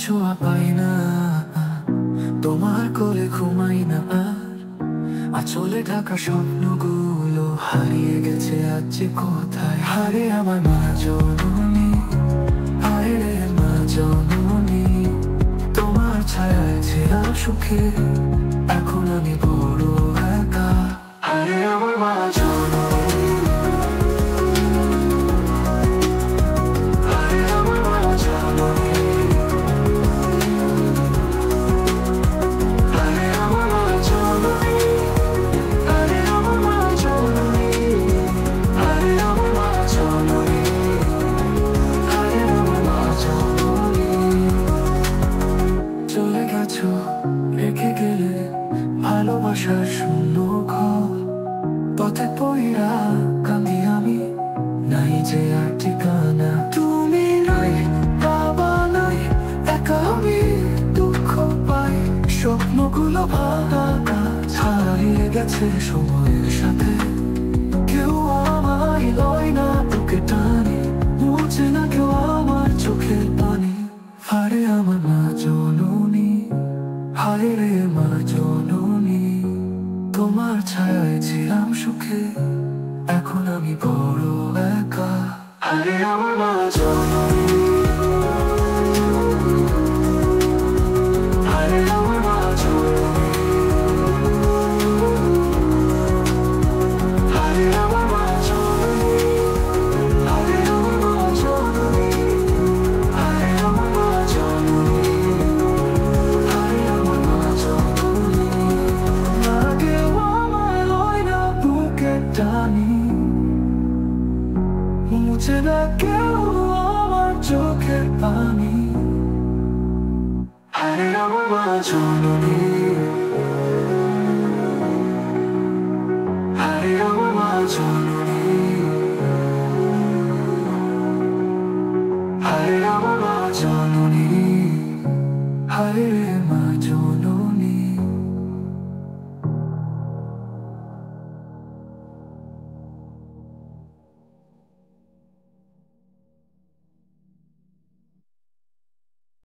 ছোঁয়া পাই না, তোমার কোলে ঘুমাই না আর। আঁচলে ঢাকা স্বপ্নগুলো হারিয়ে গেছে আজ যে কোথায়। হারে আমার মা জননী, হায় রে মা জননী, তোমার ছায়ায় ছিলাম সুখে, এখন আমি বড় একা। হারে আমার মা জননী, হারে আমার মা জননী, হারে আমার মা জননী, হারে আমার মা জননী, হারে আমার মা জননী, হারে আমার মা জননী। চলে গেছো, রেখে গেলে ভালোবাসার শূন্য ঘর। পথে পইরা কাঁদি আমি, নাই যে আর ঠিকানা। তুমি নাই, বাবা নাই, একা আমি দুঃখ পাই। স্বপ্নগুলো ভাঙা কাজ হারিয়ে গেছে সময়ের সাথে। কেউ আমায় লয় না তোকে টানে, মুছে না কেউ আমার চোখের পানি। হারে আমার মা জননী, হায় রে মা জননী, তোমার ছায়ায় ছিলাম সুখে, এখন আমি বড় একা। হারে আমার মা জননী, হারে আমার মা জননী, হারে আমার মা জননী, হারে আমার মা জননী, হারে আমার মা জননী, হারে আমার মা জননী। লাগেও আমায় লয় না বুকে টানি, মুছে না কেউ আমার চোখের পানি। হারে আমার মা জননী, হারে আমার মা জননী।